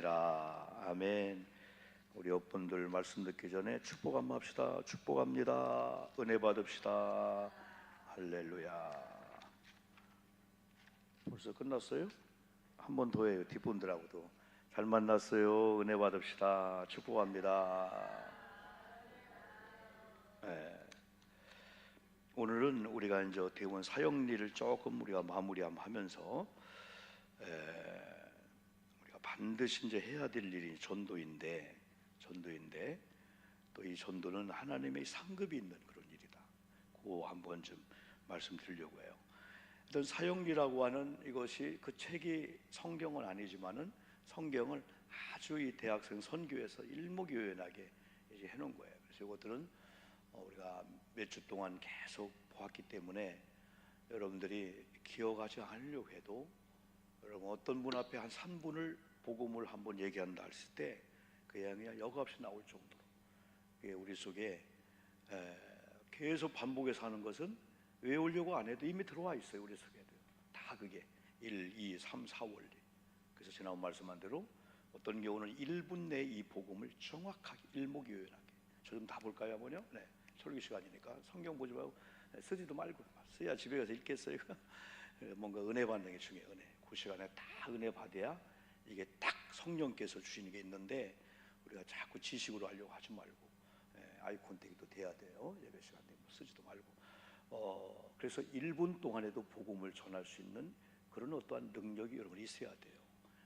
아니라. 아멘. 우리 옆분들 말씀 듣기 전에 축복 한번 합시다. 축복합니다. 은혜 받읍시다. 할렐루야. 벌써 끝났어요? 한 번 더 해요. 뒷분들하고도 잘 만났어요. 은혜 받읍시다. 축복합니다. 네. 오늘은 우리가 이제 대원 사역일을 조금 우리가 마무리 한번 하면서 우리가 반드시 이제 해야 될 일이 전도인데 또 이 전도는 하나님의 상급이 있는 그런 일이다. 그거 한번 좀 말씀드리려고 해요. 일단 사역이라고 하는 이것이 그 책이 성경은 아니지만은 성경을 아주 이 대학생 선교에서 일목요연하게 이제 해놓은 거예요. 그래서 이것들은 우리가 몇 주 동안 계속 보았기 때문에 여러분들이 기억하지 않으려고 해도 여러분 어떤 분 앞에 한 3분을 복음을 한번 얘기한다 했을 때 그냥 여과없이 나올 정도로 우리 속에 계속 반복해서 하는 것은 외우려고 안 해도 이미 들어와 있어요. 우리 속에도 다 그게 1, 2, 3, 4 원리. 그래서 지난번 말씀한 대로 어떤 경우는 1분 내에 이 복음을 정확하게 일목요연하게. 저 좀 다 볼까요? 뭐냐? 네. 설교 시간이니까 성경 보지 말고 쓰지도 말고 써야 집에 가서 읽겠어요. 뭔가 은혜 받는 게 중요해요. 은혜. 그 시간에 다 은혜 받아야 이게 딱 성령께서 주시는 게 있는데 우리가 자꾸 지식으로 하려고 하지 말고 아이 콘택도 돼야 돼요. 예배 시간에 쓰지도 말고 그래서 1분 동안에도 복음을 전할 수 있는 그런 어떠한 능력이 여러분이 있어야 돼요.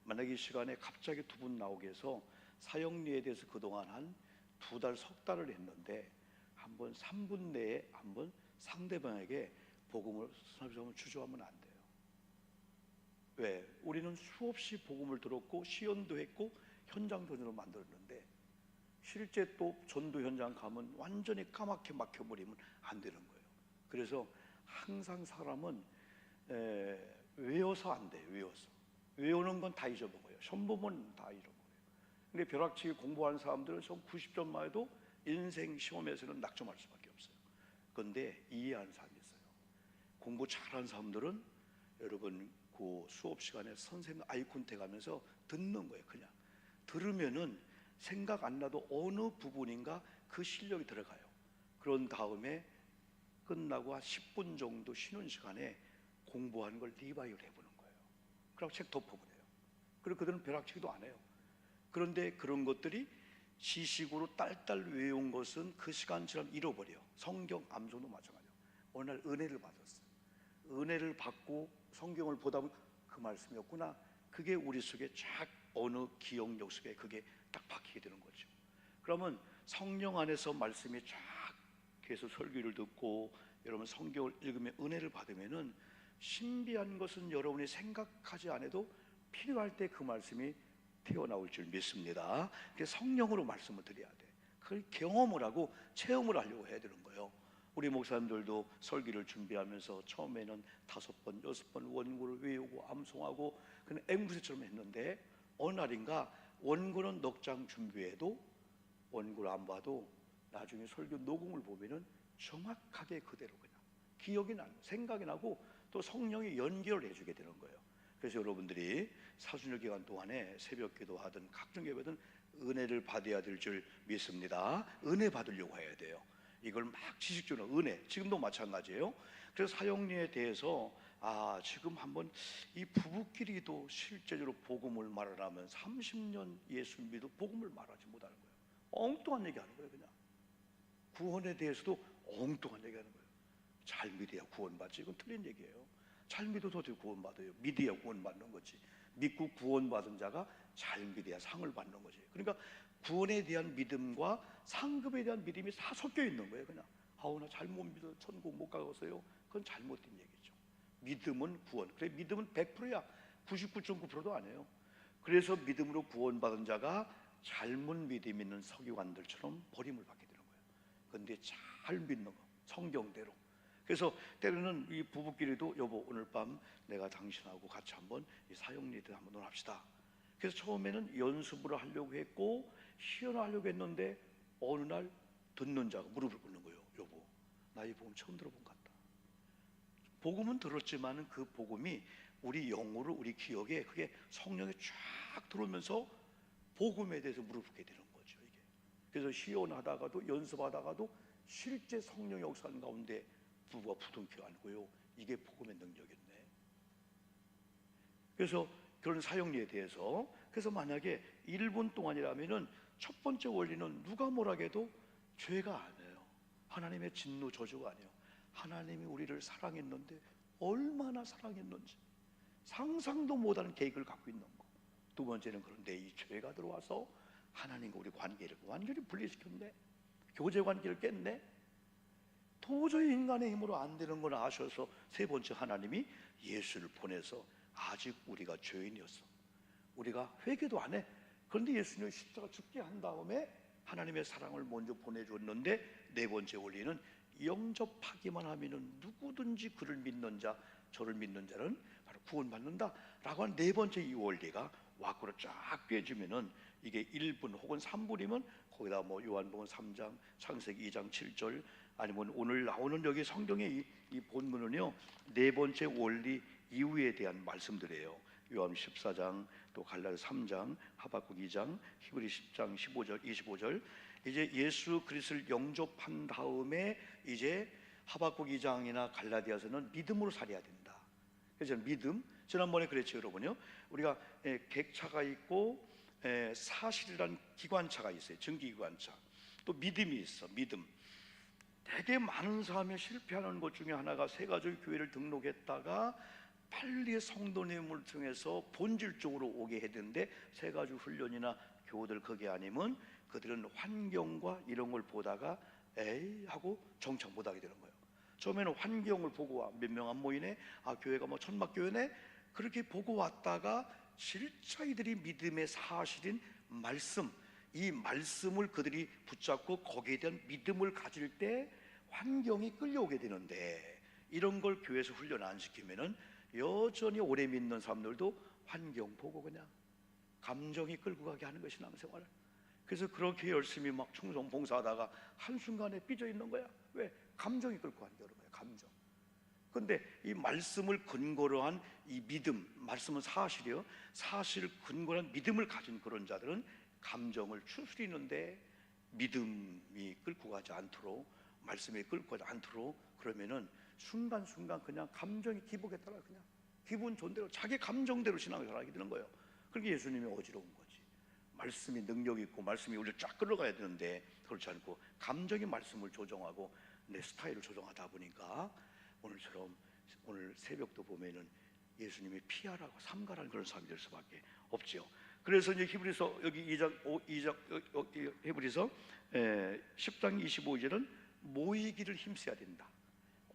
만약에 이 시간에 갑자기 두 분 나오게 해서 사역리에 대해서 그동안 한 2달, 석 달을 했는데 한번 3분 내에 한번 상대방에게 복음을 선포하면 주저하면 안 돼요. 왜? 우리는 수없이 복음을 들었고 시연도 했고 현장 전으로 만들었는데 실제 또 전도 현장 가면 완전히 까맣게 막혀버리면 안 되는 거예요. 그래서 항상 사람은 외워서 안 돼요. 외우는 건 다 잊어먹어요. 시험 보면 다 잊어먹어요. 근데 벼락치기 공부하는 사람들은 시험 90점 맞아도 인생 시험에서는 낙점할 수밖에 없어요. 그런데 이해하는 사람이 있어요. 공부 잘하는 사람들은 여러분 그 수업 시간에 선생님 아이콘택 하면서 듣는 거예요. 그냥 들으면은 생각 안 나도 어느 부분인가 그 실력이 들어가요. 그런 다음에 끝나고 한 10분 정도 쉬는 시간에 공부하는 걸 리바이를 해보는 거예요. 그리고 책 덮어보래요. 그리고 그들은 벼락치기도 안 해요. 그런데 그런 것들이 지식으로 딸딸 외운 것은 그 시간 지나면 잃어버려요. 성경 암송도 마찬가지예요. 어느 날 은혜를 받았어요. 은혜를 받고 성경을 보다 보면 그 말씀이었구나. 그게 우리 속에 쫙 어느 기억력 속에 그게 딱 박히게 되는 거죠. 그러면 성령 안에서 말씀이 쫙 계속 설교를 듣고 여러분 성경을 읽으면 은혜를 받으면은 신비한 것은 여러분이 생각하지 않아도 필요할 때 그 말씀이 튀어나올 줄 믿습니다. 그래서 성령으로 말씀을 드려야 돼. 그걸 경험을 하고 체험을 하려고 해야 되는 거예요. 우리 목사님들도 설교를 준비하면서 처음에는 5번, 6번 원고를 외우고 암송하고 그냥 앵무새처럼 했는데 어느 날인가 원고는 넉 장 준비해도 원고를 안 봐도 나중에 설교 녹음을 보면은 정확하게 그대로 그냥 기억이 나고 생각이 나고 또 성령이 연결을 해주게 되는 거예요. 그래서 여러분들이 사순절 기간 동안에 새벽 기도하든 각종 예배든 은혜를 받아야 될 줄 믿습니다. 은혜 받으려고 해야 돼요. 이걸 막 지식적으로 은혜, 지금도 마찬가지예요. 그래서 사역리에 대해서 지금 한번 이 부부끼리도 실제적으로 복음을 말하려면 30년 예수 믿어 복음을 말하지 못하는 거예요. 엉뚱한 얘기하는 거예요. 그냥 구원에 대해서도 엉뚱한 얘기하는 거예요. 잘 믿어야 구원받지. 이건 틀린 얘기예요. 잘 믿어도 어떻게 구원받아요? 믿어야 구원받는 거지. 믿고 구원받은 자가 잘 믿어야 상을 받는 거지. 그러니까 구원에 대한 믿음과 상급에 대한 믿음이 다 섞여 있는 거예요. 그냥 나 잘못 믿어 천국 못 가고서요. 그건 잘못된 얘기죠. 믿음은 구원. 그래 믿음은 100%야. 99.9%도 아니에요. 그래서 믿음으로 구원받은 자가 잘못 믿음 있는 서기관들처럼 버림을 받게 되는 거예요. 그런데 잘 믿는 거 성경대로. 그래서 때로는 이 부부끼리도 여보 오늘 밤 내가 당신하고 같이 한번 이 사역리들 한번 논합시다. 그래서 처음에는 연습을 하려고 했고 시연하려고 했는데 어느 날 듣는 자가 무릎을 꿇는 거예요. 여보 나 이 복음 처음 들어본 것 같다. 복음은 들었지만은 그 복음이 우리 영으로 우리 기억에 그게 성령에 쫙 들어오면서 복음에 대해서 무릎 꿇게 되는 거죠. 이게. 그래서 시연하다가도 연습하다가도 실제 성령 역사하는 가운데 부부가 부둥켜 안고요. 이게 복음의 능력이었네. 그래서 그런 사용리에 대해서, 그래서 만약에 1분 동안이라면은 첫 번째 원리는 누가 뭐라 해도 죄가 아니에요. 하나님의 진노 저주가 아니에요. 하나님이 우리를 사랑했는데 얼마나 사랑했는지 상상도 못하는 계획을 갖고 있는 거. 두 번째는 그런데 이 죄가 들어와서 하나님과 우리 관계를 완전히 분리시켰네. 교제 관계를 깼네. 도저히 인간의 힘으로 안 되는 걸 아셔서 세 번째, 하나님이 예수를 보내서, 아직 우리가 죄인이었어, 우리가 회개도 안 해. 그런데 예수님이 십자가 죽게 한 다음에 하나님의 사랑을 먼저 보내줬는데, 네 번째 원리는 영접하기만 하면은 누구든지 그를 믿는 자, 저를 믿는 자는 바로 구원받는다 라고 하는 네 번째 이 원리가 와꾸로 쫙 꿰주면은, 이게 1분 혹은 3분이면 거기다 뭐 요한복음 3장, 창세기 2장 7절, 아니면 오늘 나오는 여기 성경의 이 본문은요, 네 번째 원리 이후에 대한 말씀들이에요. 요한 14장, 또 갈라디아 3장, 하박국 2장, 히브리 10장 15절, 25절. 이제 예수 그리스도를 영접한 다음에 이제 하박국 2장이나 갈라디아서는 믿음으로 살아야 된다. 그래서 믿음, 지난번에 그랬죠, 여러분요. 우리가 객차가 있고 사실이란 기관차가 있어요. 증기기관차. 또 믿음이 있어. 믿음. 되게 많은 사람이 실패하는 것 중에 하나가, 세 가지 교회를 등록했다가 빨리 성도님을 통해서 본질적으로 오게 해야 되는데, 세 가지 훈련이나 교우들 거기 아니면 그들은 환경과 이런 걸 보다가 에이 하고 정착 못하게 되는 거예요. 처음에는 환경을 보고 와, 몇 명 안 모이네, 아 교회가 뭐 천막교회네, 그렇게 보고 왔다가 실제 이들이 믿음의 사실인 말씀, 이 말씀을 그들이 붙잡고 거기에 대한 믿음을 가질 때 환경이 끌려오게 되는데, 이런 걸 교회에서 훈련 안 시키면은 여전히 오래 믿는 사람들도 환경 보고 그냥 감정이 끌고 가게 하는 것이 신앙생활. 그래서 그렇게 열심히 막 충성 봉사하다가 한순간에 삐져 있는 거야. 왜? 감정이 끌고 가는 거야. 감정. 근데 이 말씀을 근거로 한 이 믿음, 말씀은 사실이요, 사실을 근거로 한 믿음을 가진 그런 자들은 감정을 추스리는데 믿음이 끌고 가지 않도록, 말씀이 끌고 가지 않도록, 그러면은 순간순간 그냥 감정이 기복에 따라 그냥 기분 좋은 대로 자기 감정대로 신앙을 하게 되는 거예요. 그렇게 예수님이 어지러운 거지. 말씀이 능력 있고 말씀이 우리를 쫙 끌어가야 되는데 그렇지 않고 감정이 말씀을 조정하고 내 스타일을 조정하다 보니까 오늘처럼, 오늘 새벽도 보면은 예수님이 피하라고 삼가라는 그런 사람이 될 수밖에 없죠. 그래서 이제 히브리서 여기 2장 히브리서 10장 25절은 모이기를 힘써야 된다.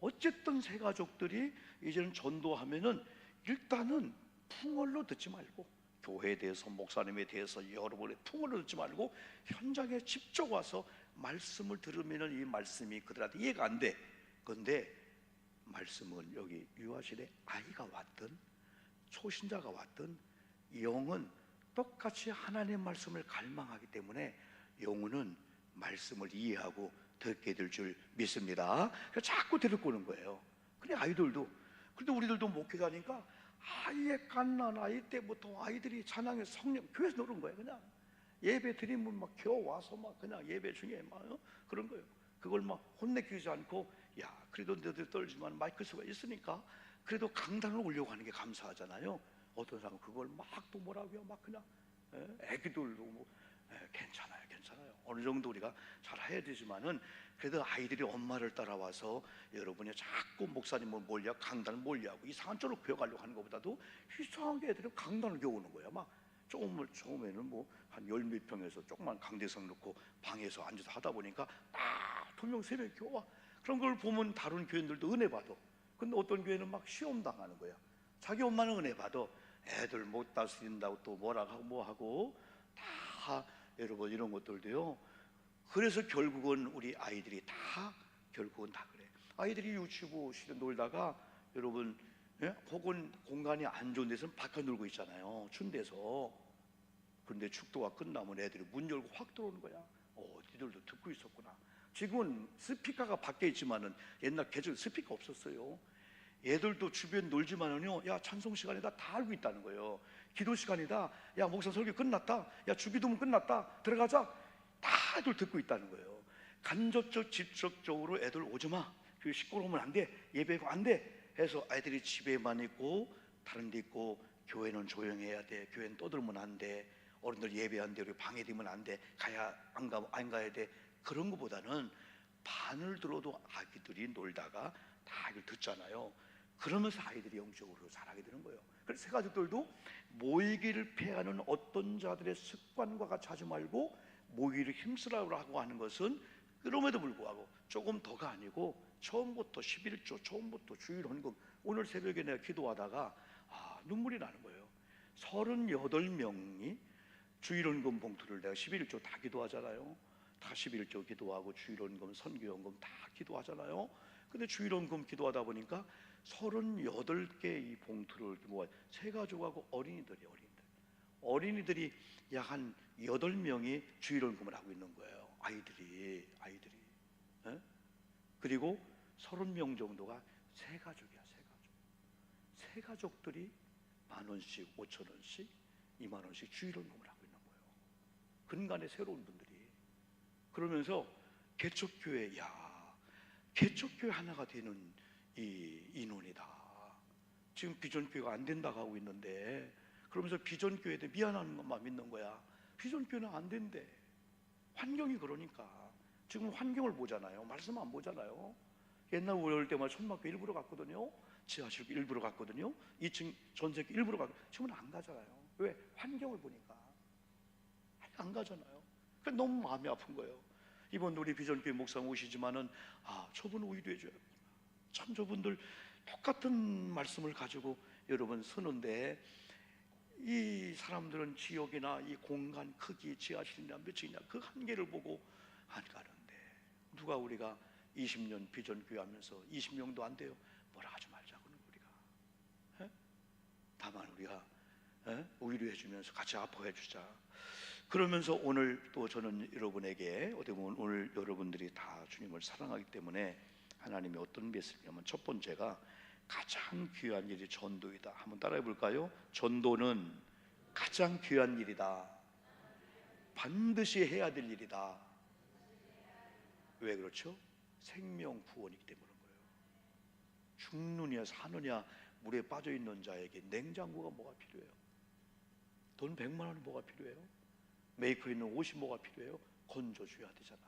어쨌든 세 가족들이 이제는 전도하면은 일단은 풍월로 듣지 말고, 교회에 대해서, 목사님에 대해서 여러분의 풍월로 듣지 말고 현장에 직접 와서 말씀을 들으면은 이 말씀이 그들한테 이해가 안 돼. 그런데 말씀은 여기 유아실에 아이가 왔든 초신자가 왔든 영은 똑같이 하나님의 말씀을 갈망하기 때문에 영혼은 말씀을 이해하고 듣게 될 줄 믿습니다. 그래서 자꾸 데리고 오는 거예요. 근데 아이들도, 근데 우리들도 목회자니까 아예 갓난 아이 때부터 아이들이 찬양의 성령, 교회에서 노는 거예요. 그냥 예배 드리면 막 겨우 와서 막 그냥 예배 중에 막 그런 거예요. 그걸 막 혼내키지 않고, 야 그래도 너희들 떨지만 마이크 수가 있으니까 그래도 강단을 올려고 하는 게 감사하잖아요. 어떤 사람은 그걸 막 또 뭐라고요, 막 그냥 애기들도 뭐 괜찮아요, 괜찮아요. 어느 정도 우리가 잘 해야 되지만은 그래도 아이들이 엄마를 따라와서 여러분이 자꾸 목사님을 몰려 강단을 몰려하고 이상한 쪽으로 배워가려고 하는 것보다도 이상하게 애들은 강단을 겨우는 거야. 막 처음에는 뭐 한 열 몇 평에서 조그만 강대상 놓고 방에서 앉아서 하다 보니까 딱 2명 3명 겨워. 그런 걸 보면 다른 교인들도 은혜 받아. 근데 어떤 교회는 막 시험 당하는 거야. 자기 엄마는 은혜 받아. 애들 못 다스린다고 또 뭐라 하고 뭐 하고 다, 여러분 이런 것들도요. 그래서 결국은 우리 아이들이 다 결국은 다 그래. 아이들이 유치부실에 놀다가 여러분 혹은 공간이 안 좋은 데서는 바깥 놀고 있잖아요, 추운 데서. 그런데 축도가 끝나면 애들이 문 열고 확 들어오는 거야. 니들도 듣고 있었구나. 지금은 스피커가 밖에 있지만은 옛날 계절 스피커 없었어요. 애들도 주변 놀지만은요, 야 찬송 시간에 다 알고 있다는 거예요. 기도 시간이다. 야, 목사 설교 끝났다. 야, 주기도문 끝났다. 들어가자. 다들 듣고 있다는 거예요. 간접적, 직접적으로 애들 오지 마. 그 시끄러우면 안 돼. 예배가 안 돼. 해서 아이들이 집에만 있고 다른 데 있고, 교회는 조용해야 돼. 교회는 떠들면 안 돼. 어른들 예배한 대로 방해되면 안 돼. 안 가야 돼. 그런 것보다는 반을 들어도 아기들이 놀다가 다 이걸 듣잖아요. 그러면서 아이들이 영적으로 자라게 되는 거예요. 그래서 새 가족들도 모이기를 피하는 어떤 자들의 습관과 같이 하지 말고, 모이기를 힘쓰라고 하는 것은 그럼에도 불구하고 조금 더가 아니고, 처음부터 11조 처음부터 주일 헌금, 오늘 새벽에 내가 기도하다가 눈물이 나는 거예요. 38명이 주일 헌금 봉투를, 내가 11조 다 기도하잖아요. 다 11조 기도하고 주일 헌금, 선교 헌금 다 기도하잖아요. 근데 주일 헌금 기도하다 보니까 38개 이 봉투를 모아, 새 가족하고 어린이들이 약 한 8명이 주일 헌금을 하고 있는 거예요. 아이들이. 에? 그리고 30명 정도가 새 가족이야. 새 가족들이 10,000원씩, 5,000원씩, 20,000원씩 주일 헌금을 하고 있는 거예요. 근간에 새로운 분들이. 그러면서 개척교회, 개척교회 하나가 되는 이 인원이다. 지금 비전교회가 안 된다고 하고 있는데, 그러면서 비전교회도 미안한 것만 믿는 거야. 비전교회는 안 된대. 환경이 그러니까. 지금 환경을 보잖아요. 말씀 안 보잖아요. 옛날 올 때마다 천막교 일부러 갔거든요. 지하실 일부러 갔거든요. 2층 전세교 일부러 갔거든요. 지금은 안 가잖아요. 왜? 환경을 보니까 안 가잖아요. 그러니까 너무 마음이 아픈 거예요. 이번 우리 비전교회 목사님 오시지만은 저분 위로해줘야겠구나. 참 저분들 똑같은 말씀을 가지고 여러분 서는데, 이 사람들은 지역이나 이 공간 크기, 지하실이나 몇 층이냐 그 한계를 보고 안 가는데, 누가 우리가 20년 비전교회 하면서 20명도 안 돼요. 뭐라 하지 말자고는 우리가. 다만 우리가 위로해 주면서 같이 아파해 주자. 그러면서 오늘 또 저는 여러분에게, 어떻게 보면 오늘 여러분들이 다 주님을 사랑하기 때문에 하나님이 어떤 메시지냐면, 첫 번째가 가장 귀한 일이 전도이다. 한번 따라해 볼까요? 전도는 가장 귀한 일이다. 반드시 해야 될 일이다. 왜 그렇죠? 생명 구원이기 때문인 거예요. 죽느냐 사느냐 물에 빠져 있는 자에게 냉장고가 뭐가 필요해요? 돈 100만 원이 뭐가 필요해요? 메이커 있는 옷이 뭐가 필요해요? 건져줘야 되잖아.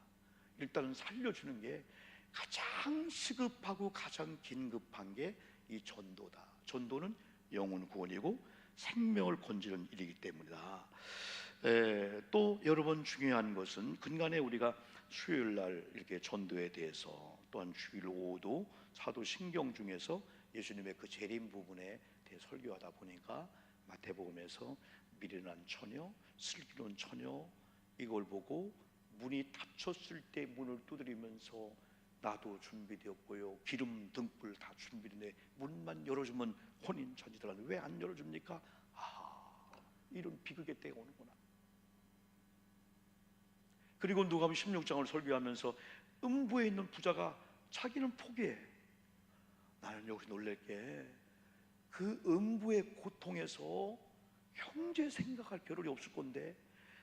일단은 살려주는 게 가장 시급하고 가장 긴급한 게 이 전도다. 전도는 영혼 구원이고 생명을 건지는 일이기 때문이다. 또 여러분 중요한 것은, 근간에 우리가 수요일날 이렇게 전도에 대해서, 또한 주일 오후도 사도신경 중에서 예수님의 그 재림 부분에 대해 설교하다 보니까 마태복음에서 미련한 처녀, 슬기로운 처녀, 이걸 보고 문이 닫혔을 때 문을 두드리면서 나도 준비되었고요, 기름 등불 다 준비되는데 문만 열어주면 혼인전이더라도 왜 안 열어줍니까? 이런 비극의 때가 오는구나. 그리고 누가복음 16장을 설교하면서 음부에 있는 부자가 자기는 포기해. 나는 여기서 놀랄 게, 그 음부의 고통에서 형제 생각할 겨를이 없을 건데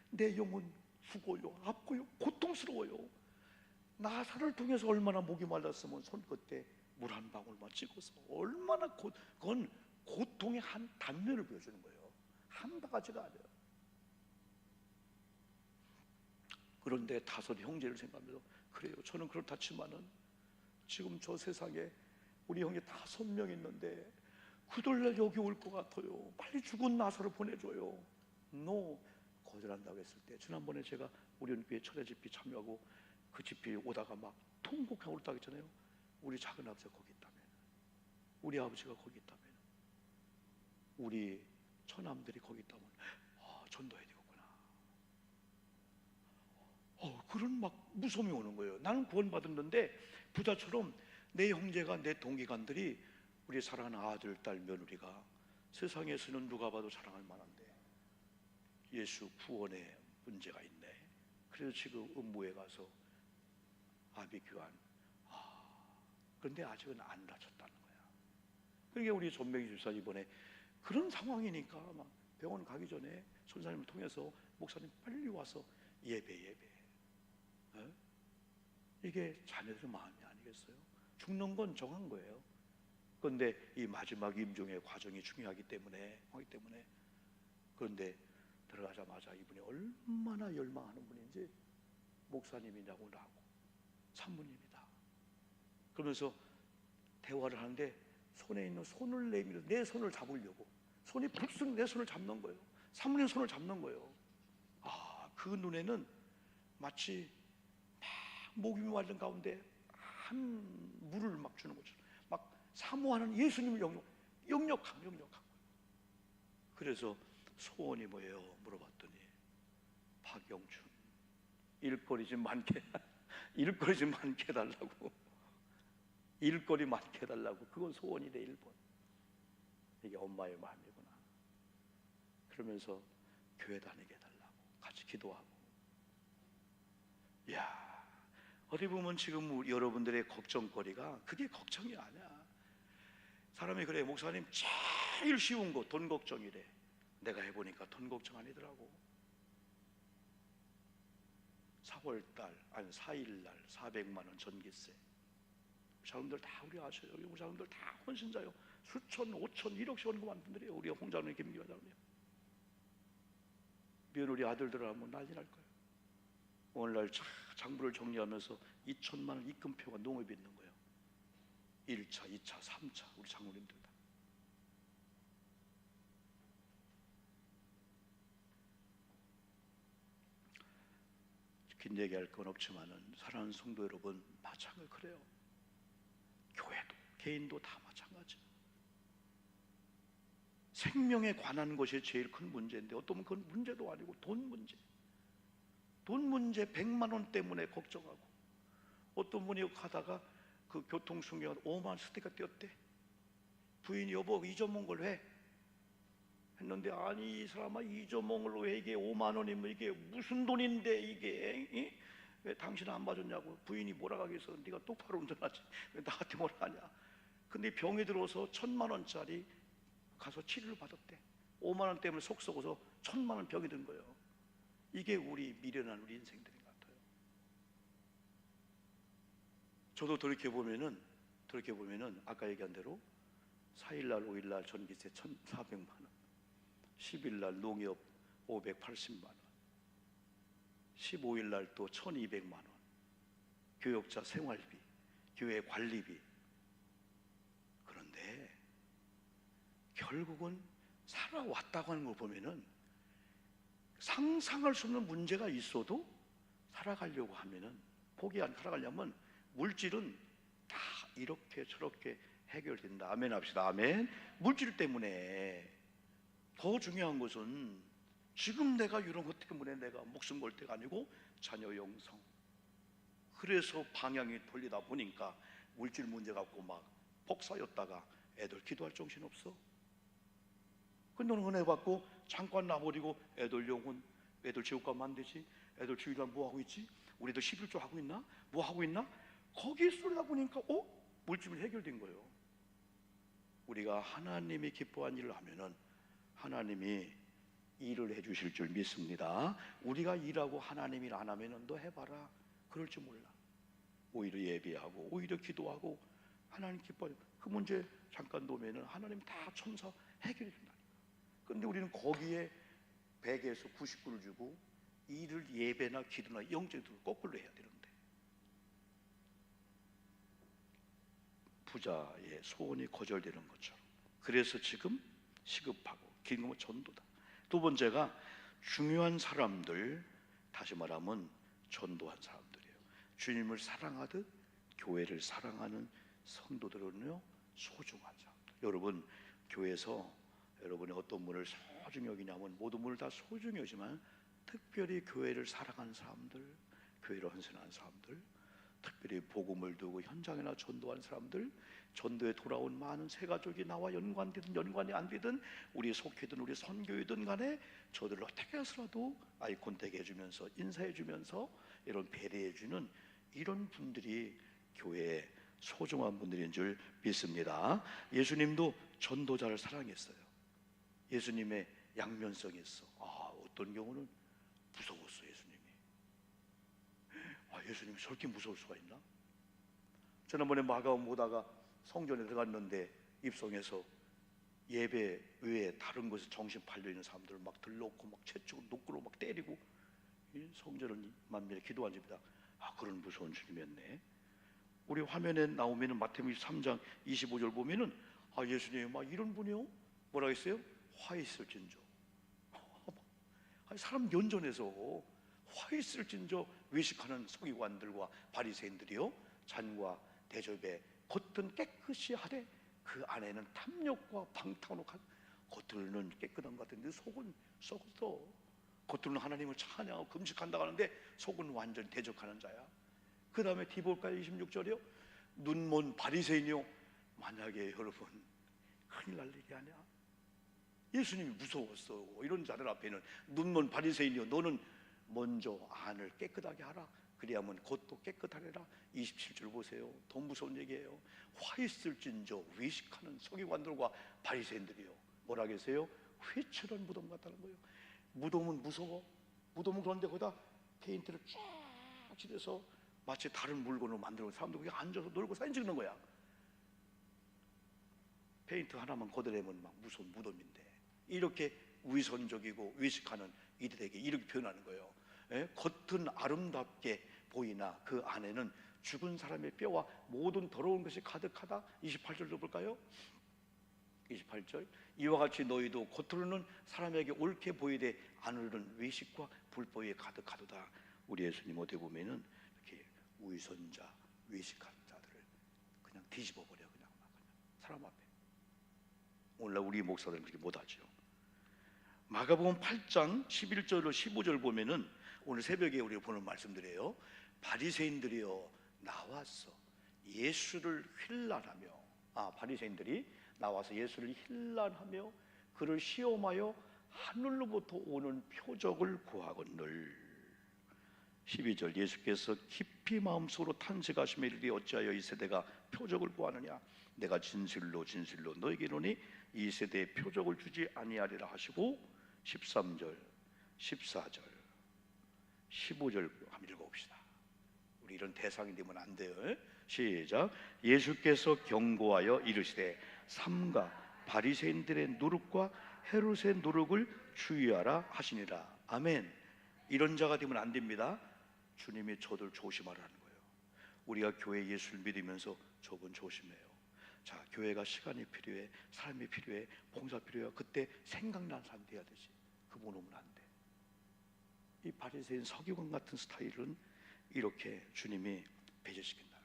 내 영혼 죽어요, 아파요, 고통스러워요. 나사를 통해서 얼마나 목이 말랐으면 손끝에 물 한 방울만 찍어서 얼마나 그건 고통의 한 단면을 보여주는 거예요. 한 바가지가 아니에요. 그런데 5 형제를 생각하면서, 그래요, 저는 그렇다 치면은 지금 저 세상에 우리 형제 5명 있는데 그들날 여기 올 것 같아요. 빨리 죽은 나사로 보내줘요. 거절한다고 했을 때, 지난번에 제가 우리 교회 철야 집회 참여하고 그 집회에 오다가 막 통곡하고 올다고 했잖아요. 우리 작은 아버지가 거기 있다면, 우리 아버지가 거기 있다면, 우리 처남들이 거기 있다면 전도해야 되겠구나. 그런 막 무서움이 오는 거예요. 나는 구원받았는데 부자처럼 내 형제가, 내 동기간들이, 우리 사랑하는 아들, 딸, 며느리가 세상에서는 누가 봐도 자랑할 만한데 예수 구원에 문제가 있네. 그래서 지금 음부에 가서 아비규환, 그런데 아직은 안 다쳤다는 거야. 그러니까 우리 전명희 집사 이번에 그런 상황이니까 막 병원 가기 전에 선사님을 통해서 목사님 빨리 와서 예배. 어? 이게 자녀들의 마음이 아니겠어요? 죽는 건 정한 거예요. 그런데 이 마지막 임종의 과정이 중요하기 때문에 그런데 들어가자마자 이분이 얼마나 열망하는 분인지 목사님이냐고 나하고 산모님이다 그러면서 대화를 하는데 손에 있는 손을 내밀어 내 손을 잡으려고 손이 불쑥 내 손을 잡는 거예요. 산모님 손을 잡는 거예요. 그 눈에는 마치 막 목이 마른 가운데 한 물을 막 주는 것처럼 막 사모하는 예수님을 역력한 거예요. 그래서 소원이 뭐예요? 물어봤더니 박영춘 일거리 좀 많게 해달라고. 일거리 많게 해달라고. 그건 소원이래. 1번. 이게 엄마의 마음이구나. 그러면서 교회 다니게 해달라고 같이 기도하고. 이야, 어디 보면 지금 여러분들의 걱정거리가 그게 걱정이 아니야. 사람이 그래, 목사님 제일 쉬운 거 돈 걱정이래. 내가 해보니까 돈 걱정 아니더라고. 4월달 아니 4일날 400만 원 전기세. 사람들 다 우리 아셔요. 우리 사람들 다 헌신자요. 수천, 5천, 1억씩 헌금한 분들이에요. 우리 홍장로님, 김기환장로님. 며느리 아들들하면 난리 날 거예요. 오늘날 장부를 정리하면서 2천만 원 입금표가 농업에 있는 거예요. 1차, 2차, 3차 우리 장로님들 다. 긴 얘기할 건 없지만은 사랑하는 성도 여러분, 마찬가지 그래요. 교회도 개인도 다 마찬가지. 생명에 관한 것이 제일 큰 문제인데 어떤 그건 문제도 아니고 돈 문제. 돈 문제 100만 원 때문에 걱정하고, 어떤 분이 가다가 그 교통수명 5만 원 스티커 띄었대. 부인이 여보 잊어먹은 걸 왜? 했는데 아니 이 사람아 잊어먹은 걸 왜 이게 5만 원이면 이게 무슨 돈인데 이게 왜 당신 안 봐줬냐고. 부인이 뭐라고 하겠어. 네가 똑바로 운전하지 왜 나한테 뭐라 하냐. 근데 병이 들어서 1,000만 원짜리 가서 치료를 받았대. 5만 원 때문에 속 썩어서 1,000만 원 병이 든 거예요. 이게 우리 미련한 우리 인생들인 것 같아요. 저도 돌이켜보면은 아까 얘기한 대로 4일날 5일날 전기세 1,400만 원, 10일날 농협 580만 원, 15일날 또 1,200만 원, 교역자 생활비, 교회 관리비. 그런데 결국은 살아왔다고 하는 걸 보면은 상상할 수 없는 문제가 있어도 살아가려고 하면은 살아가려면 물질은 다 이렇게 저렇게 해결된다. 아멘 합시다. 아멘. 물질 때문에 더 중요한 것은 지금 내가 이런 것 때문에 내가 목숨 걸 때가 아니고 자녀 영성. 그래서 방향이 돌리다 보니까 물질 문제 갖고 막 복사였다가 애들 기도할 정신 없어. 근데 너는 은혜 받고 잠깐 놔버리고 애들 영혼, 애들 지옥 가면 안 되지. 애들 주일날 뭐 하고 있지? 우리도 11조 하고 있나? 뭐 하고 있나? 거기에 쏠다 보니까 물질이 해결된 거예요. 우리가 하나님이 기뻐한 일을 하면은 하나님이 일을 해주실 줄 믿습니다. 우리가 일하고 하나님 일 안 하면은 너 해봐라 그럴 줄 몰라. 오히려 예배하고 오히려 기도하고 하나님 기뻐하고 그 문제 잠깐 놓으면은 하나님 다 천사 해결해 준다니까. 근데 우리는 거기에 100에서 99를 주고 일을 예배나 기도나 영적으로 거꾸로 해야 되는데, 부자의 소원이 거절되는 것처럼. 그래서 지금 시급하고 긴급한 전도다. 두 번째가 중요한 사람들, 다시 말하면 전도한 사람들이에요. 주님을 사랑하듯 교회를 사랑하는 성도들은요 소중한 사람들. 여러분 교회에서 여러분이 어떤 분을 소중히 여기냐면 모든 분을 다 소중히 여기지만 특별히 교회를 사랑하는 사람들, 교회를 헌신하는 사람들, 특별히 복음을 두고 현장이나 전도하는 사람들, 전도에 돌아온 많은 새가족이 나와 연관되든 연관이 안 되든 우리 속회든 우리 선교회든 간에 저들을 어떻게 해서라도 아이 콘택 해주면서 인사해주면서 이런 배려해주는 이런 분들이 교회의 소중한 분들인 줄 믿습니다. 예수님도 전도자를 사랑했어요. 예수님의 양면성이 있어. 어떤 경우는 무서웠어 예수님이. 예수님이 저렇게 무서울 수가 있나? 지난번에 마가음 보다가 성전에 들어갔는데 입성해서 예배 외에 다른 곳에 정신 팔려있는 사람들을 막 들러놓고 막 채찍으로 노꾸로 막 때리고, 성전을 만면에 기도한 집이다. 그런 무서운 주님이었네. 우리 화면에 나오면은 마태복음 3장 25절 보면은 예수님이 막 이런 분이요? 뭐라고 했어요? 화 있을진저. 사람 연전에서 화 있을진저 외식하는 서기관들과 바리새인들이요, 잔과 대접에 겉은 깨끗이 하되 그 안에는 탐욕과 방탕으로 겉으로는 깨끗한 것 같은데 속은 썩었어. 겉으로는 하나님을 찬양하고 금식한다고 하는데 속은 완전히 대적하는 자야. 그 다음에 뒤 볼까요? 26절이요. 눈먼 바리새인이요. 만약에 여러분 큰일 날 일이 아니야. 예수님이 무서웠어. 이런 자들 앞에는 눈먼 바리새인이요, 너는 먼저 안을 깨끗하게 하라. 그래야만 겉도 깨끗하리라. 27절 보세요. 더 무서운 얘기예요. 화 있을진저 외식하는 서기관들과 바리새인들이요, 뭐라 계세요? 회칠한 무덤 같다는 거예요. 무덤은 무서워. 무덤은 그런데 거기다 페인트를 쫙 칠해서 마치 다른 물건으로 만들고 사람들이 거기 앉아서 놀고 사진 찍는 거야. 페인트 하나만 걷어내면 막 무서운 무덤인데, 이렇게 위선적이고 외식하는 이들에게 이렇게 표현하는 거예요. 겉은 아름답게 보이나 그 안에는 죽은 사람의 뼈와 모든 더러운 것이 가득하다. 28절도 볼까요? 28절. 이와 같이 너희도 겉으로는 사람에게 옳게 보이되 안으로는 외식과 불법에 가득하도다. 우리 예수님 어디 보면은 이렇게 위선자, 외식하는 자들을 그냥 뒤집어 버려. 그냥 사람 앞에. 오늘날 우리 목사들은 그렇게 못하죠. 마가복음 8장 11절로 15절 보면은 오늘 새벽에 우리가 보는 말씀들이에요. 바리새인들이요 나와서 예수를 힐난하며, 바리새인들이 나와서 예수를 힐난하며 그를 시험하여 하늘로부터 오는 표적을 구하거늘. 12절. 예수께서 깊이 마음속으로 탄식하시며 이르되 어찌하여 이 세대가 표적을 구하느냐. 내가 진실로 진실로 너에게 이르노니 이 세대에 표적을 주지 아니하리라 하시고, 13절, 14절, 15절 한번 읽어봅시다. 우리 이런 대상이 되면 안 돼요. 시작. 예수께서 경고하여 이르시되 삼가 바리새인들의 누룩과 헤롯의 누룩을 주의하라 하시니라. 아멘. 이런 자가 되면 안 됩니다. 주님이 저들 조심하라는 거예요. 우리가 교회 예수를 믿으면서 저분 조심해요. 자, 교회가 시간이 필요해, 사람이 필요해, 봉사 필요해. 그때 생각나는 사람 돼야 되지. 그분 오면 안 돼. 이 바리새인 서기관 같은 스타일은 이렇게 주님이 배제시킨다는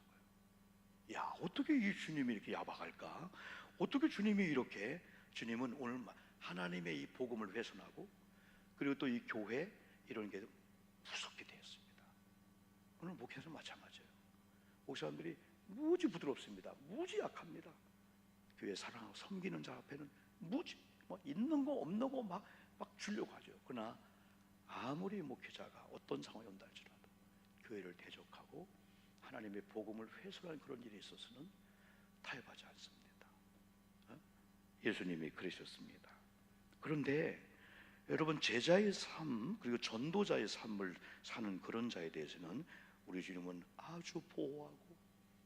거예요. 야, 어떻게 이 주님이 이렇게 야박할까? 어떻게 주님이 이렇게, 주님은 오늘 하나님의 이 복음을 훼손하고, 그리고 또 이 교회 이런 게 무섭게 되었습니다. 오늘 목회에서 마찬가지예요. 목사님들이 무지 부드럽습니다. 무지 약합니다. 교회 사랑하고 섬기는 자 앞에는 무지 있는 거 없는 거 막 주려고 하죠. 그러나 아무리 목회자가 어떤 상황이 온다 할지라도 교회를 대적하고 하나님의 복음을 훼손하는 그런 일에 있어서는 타협하지 않습니다. 예수님이 그러셨습니다. 그런데 여러분, 제자의 삶 그리고 전도자의 삶을 사는 그런 자에 대해서는 우리 주님은 아주 보호하고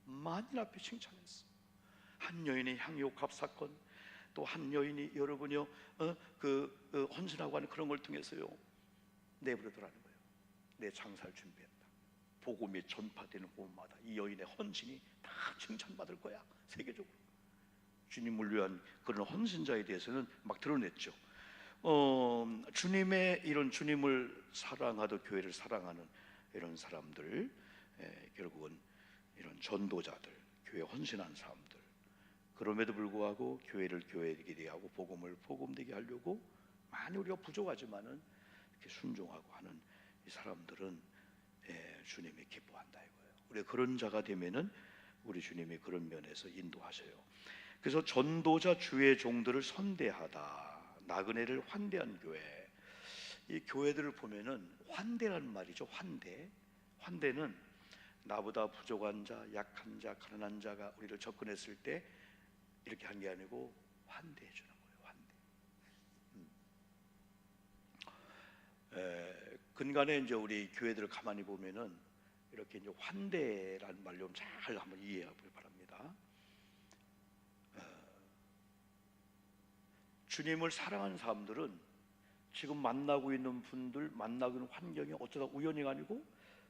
만인 앞에 칭찬했어. 한 여인의 향유옥합 사건, 또 한 여인이 여러분이요 헌신하고 하는 그런 걸 통해서요 내버려두라는 거예요. 내 장사를 준비했다. 복음이 전파되는 곳마다 이 여인의 헌신이 다 칭찬받을 거야. 세계적으로. 주님을 위한 그런 헌신자에 대해서는 막 드러냈죠. 주님의 이런 주님을 사랑하고 교회를 사랑하는 이런 사람들, 결국은 이런 전도자들, 교회 헌신한 사람들, 그럼에도 불구하고 교회를 교회되게 하고 복음을 복음되게 하려고 많이 우리가 부족하지만은 이렇게 순종하고 하는 이 사람들은 주님이 기뻐한다 이거예요. 우리가 그런 자가 되면은 우리 주님이 그런 면에서 인도하셔요. 그래서 전도자 주의 종들을 선대하다. 나그네를 환대한 교회. 이 교회들을 보면은 환대라는 말이죠. 환대는 나보다 부족한 자, 약한 자, 가난한 자가 우리를 접근했을 때 이렇게 한 게 아니고 환대해 주는 거예요. 환대. 근간에 이제 우리 교회들을 가만히 보면은 이렇게 이제 환대라는 말 좀 잘 한번 이해하길 바랍니다. 주님을 사랑하는 사람들은 지금 만나고 있는 분들, 만나고 있는 환경이 어쩌다 우연히가 아니고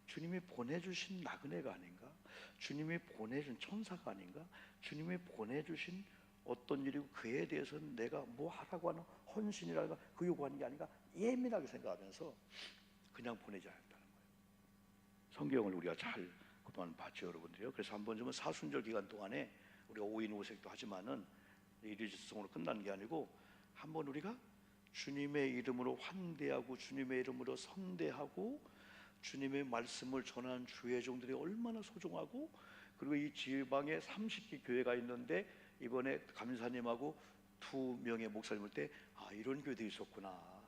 주님이 보내주신 나그네가 아닌가, 주님이 보내준 천사가 아닌가, 주님이 보내주신 어떤 일이고 그에 대해서는 내가 뭐 하라고 하는 헌신이라든가 그 요구하는 게 아닌가 예민하게 생각하면서 그냥 보내지 않았다는 거예요. 성경을 우리가 잘 그동안 봤죠, 여러분들이요. 그래서 한번 좀 사순절 기간 동안에 우리가 5인 5색도 하지만은 일일성으로 끝나는 게 아니고 한번 우리가 주님의 이름으로 환대하고 주님의 이름으로 선대하고 주님의 말씀을 전하는 주의 종들이 얼마나 소중하고, 그리고 이 지방에 30개 교회가 있는데 이번에 감사님하고 2명의 목사님을 때 이런 교회도 있었구나.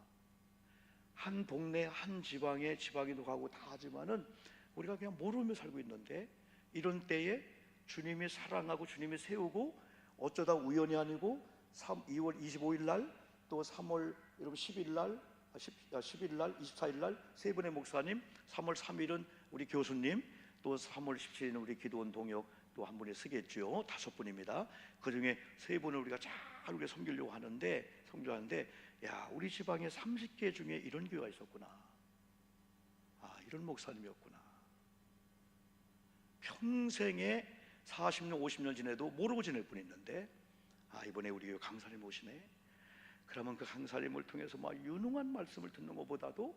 한 동네 한 지방에 지방에도 가고 다 하지만은 우리가 그냥 모르며 살고 있는데, 이런 때에 주님이 사랑하고 주님이 세우고 어쩌다 우연이 아니고 2월 25일 날 또 3월 여러분 10일 날 11일 날 24일 날 세 분의 목사님, 3월 3일은 우리 교수님, 또 3월 17일은 우리 기도원 동역 또 한 분이 쓰겠죠. 5분입니다. 그 중에 세 분을 우리가 잘 우리가 섬기려고 하는데 성조하는데, 야, 우리 지방에 30개 중에 이런 교회가 있었구나. 이런 목사님이었구나. 평생에 40년 50년 지내도 모르고 지낼 분이 있는데 이번에 우리 교회 강사님 오시네. 그러면 그 강사님을 통해서 막 유능한 말씀을 듣는 것보다도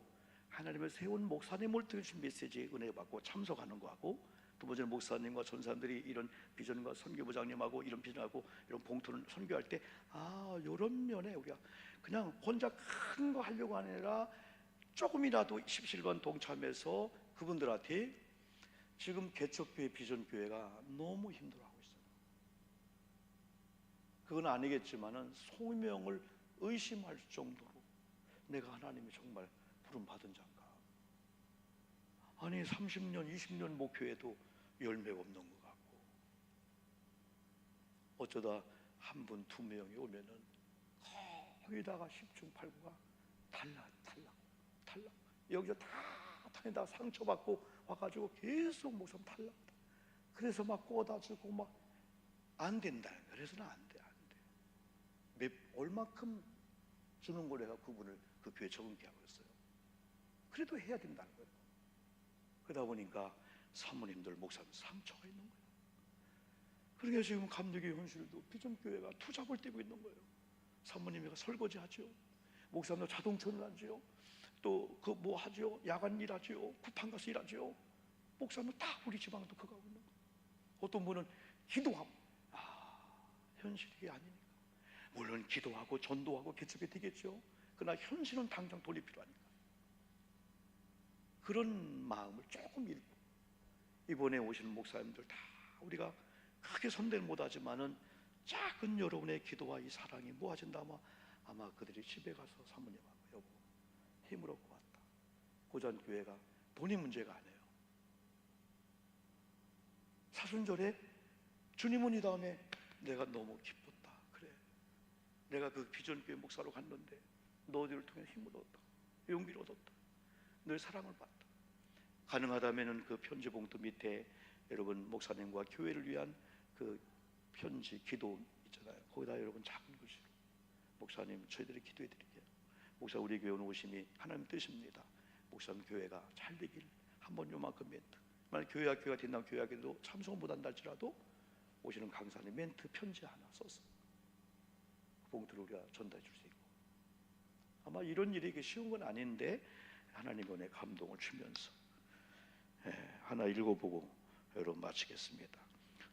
하나님의 세운 목사님을 통해서 메시지에 은혜 받고 참석하는 거하고, 두 번째는 목사님과 전사님들이 이런 비전과 선교부장님하고 이런 비전하고 이런 봉투를 선교할 때 이런 면에 우리가 그냥 혼자 큰 거 하려고 아니라 조금이라도 17번 동참해서 그분들한테 지금 개척교회 비전교회가 너무 힘들어하고 있어요. 그건 아니겠지만은 소명을 의심할 정도로 내가 하나님이 정말 부름받은 자인가. 아니 30년 20년 목회에도 열매가 없는 것 같고, 어쩌다 한 분 2명이 오면은 거기다가 10중 8구가 탈락 여기서 다 다니다가 상처받고 와가지고 계속 목사님 탈락. 그래서 막 꼬다주고 막 안 된다. 그래서는 안 돼. 얼마큼 주는 걸 내가 그분을 그 교회 적응케 하고 있어요. 그래도 해야 된다는 거예요. 그러다 보니까 사모님들 목사님 상처가 있는 거예요. 그러니까 지금 감독의 현실도 비전교회가 투잡을 뛰고 있는 거예요. 사모님이 설거지 하죠, 목사님도 자동차를 하죠, 또 그 뭐 하죠, 야간 일하죠, 쿠팡 가서 일하죠. 목사님 다 우리 지방도 그거 하고 있는 거예요. 어떤 분은 기도하고 현실이 아니니까 물론 기도하고 전도하고 개척이 되겠죠. 그러나 현실은 당장 돌릴 필요하니까 그런 마음을 조금 잃고, 이번에 오시는 목사님들 다 우리가 크게 선대는 못하지만은 작은 여러분의 기도와 이 사랑이 모아진다. 아마 그들이 집에 가서 사모님하고 여보 힘을 얻고 왔다. 고전교회가 돈이 문제가 아니에요. 사순절에 주님은 이 다음에 내가 너무 기뻤다. 그래, 내가 그 비전교회 목사로 갔는데 너희들을 통해 힘을 얻었다, 용기를 얻었다, 너의 사랑을 받다. 가능하다면은 그 편지 봉투 밑에 여러분 목사님과 교회를 위한 그 편지 기도 있잖아요. 거기다 여러분 작은 글씨로 목사님 저희들이 기도해 드릴게요. 목사 우리 교회 오심이 하나님 뜻입니다. 목사님 교회가 잘 되길 한번 요만큼 멘트, 만약 교회 학교가 된다면 교회 학교도 참석을 못한다 할지라도 오시는 강사님 멘트 편지 하나 써서 그 봉투를 우리가 전달해 줄 수 있고, 아마 이런 일이 쉬운 건 아닌데 하나님 은혜 감동을 주면서 하나 읽어보고 여러분 마치겠습니다.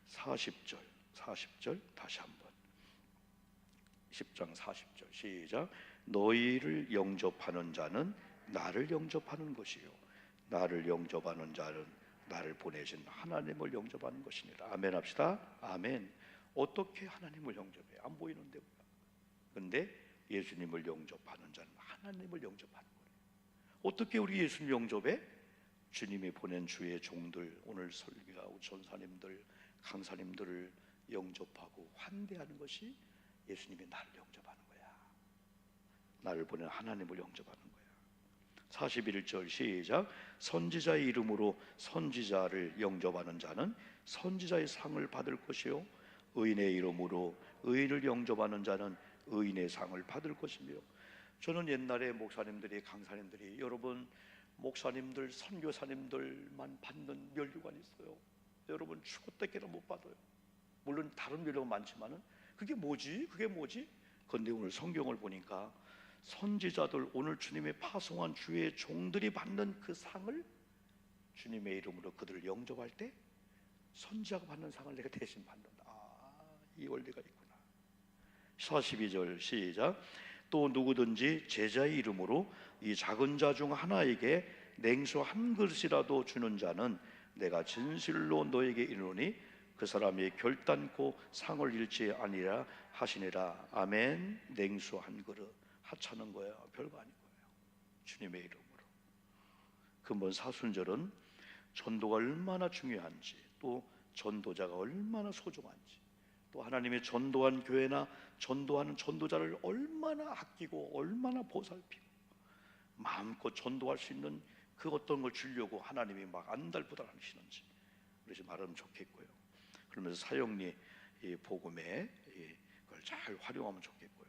40절 다시 한번 10장 40절 시작. 너희를 영접하는 자는 나를 영접하는 것이요 나를 영접하는 자는 나를 보내신 하나님을 영접하는 것이니라. 아멘 합시다. 아멘. 어떻게 하나님을 영접해? 안 보이는데 우리가. 근데 예수님을 영접하는 자는 하나님을 영접하는 거예요. 어떻게 우리 예수님 영접해? 주님이 보낸 주의 종들, 오늘 설교하고 전사님들, 강사님들을 영접하고 환대하는 것이 예수님이 나를 영접하는 거야. 나를 보낸 하나님을 영접하는 거야. 41절 시작. 선지자의 이름으로 선지자를 영접하는 자는 선지자의 상을 받을 것이요 의인의 이름으로 의인을 영접하는 자는 의인의 상을 받을 것이며. 저는 옛날에 목사님들이, 강사님들이, 여러분 목사님들, 선교사님들만 받는 면류관이 있어요. 여러분 죽었다께나 못 받아요. 물론 다른 면류관 많지만은 그게 뭐지? 그런데 오늘 성경을 보니까 선지자들, 오늘 주님의 파송한 주의 종들이 받는 그 상을 주님의 이름으로 그들을 영접할 때 선지자가 받는 상을 내가 대신 받는다. 이 원리가 있구나. 42절 시작. 또 누구든지 제자의 이름으로 이 작은 자 중 하나에게 냉수 한 그릇이라도 주는 자는 내가 진실로 너에게 이르노니 그 사람이 결단코 상을 잃지 아니라 하시니라. 아멘. 냉수 한 그릇 하찮은 거야. 별거 아닌 거예요. 주님의 이름으로. 근본 사순절은 전도가 얼마나 중요한지, 또 전도자가 얼마나 소중한지, 또 하나님의 전도한 교회나 전도하는 전도자를 얼마나 아끼고 얼마나 보살피고 마음껏 전도할 수 있는 그 어떤 걸 주려고 하나님이 막 안달부달 하시는지 그러지 말하면 좋겠고요. 그러면서 사형리 복음에 그걸 잘 활용하면 좋겠고요.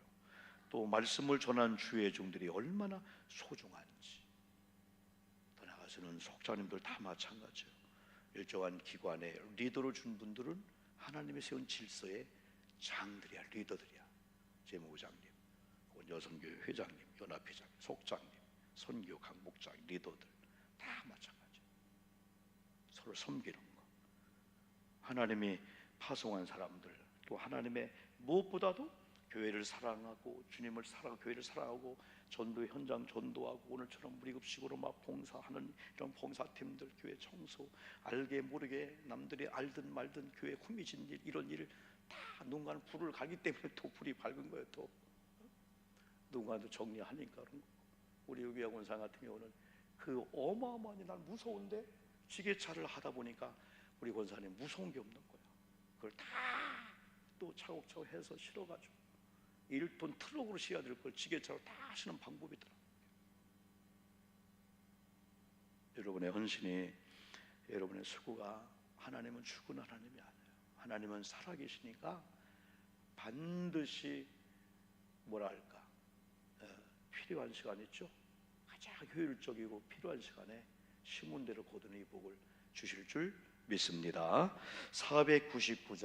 또 말씀을 전한 주의 종들이 얼마나 소중한지. 더 나아가서는 속자님들 다 마찬가지예요. 일정한 기관에 리더를 준 분들은 하나님이 세운 질서의 장들이야, 리더들이야. 재무부장님, 여성교회 회장님, 연합회장님, 속장님, 선교 강목장, 리더들 다 마찬가지예요. 서로 섬기는 거. 하나님이 파송한 사람들, 또 하나님의 무엇보다도 교회를 사랑하고 주님을 사랑하고 교회를 사랑하고 전도 현장 전도하고 오늘처럼 무리급식으로 막 봉사하는 이런 봉사팀들, 교회 청소, 알게 모르게 남들이 알든 말든 교회 후미진 일, 이런 일을 다 누군가는 불을 가기 때문에 또 불이 밝은 거예요. 또 누군가도 정리하니까 그런 거. 우리 유비학 원상 같은 경우는 그 어마어마한, 난 무서운데 지게차를 하다 보니까 우리 권사님 무서운 게 없는 거야. 그걸 다 또 차곡차곡 해서 실어가지고 1톤 트럭으로 싣어야 될 걸 지게차로 다 하시는 방법이더라. 여러분의 헌신이, 여러분의 수고가, 하나님은 죽은 하나님이 아니에요. 하나님은 살아계시니까 반드시 뭐랄까 필요한 시간 있죠. 가장 효율적이고 필요한 시간에 심은 대로 거두는 이 복을 주실 줄 믿습니다. 499장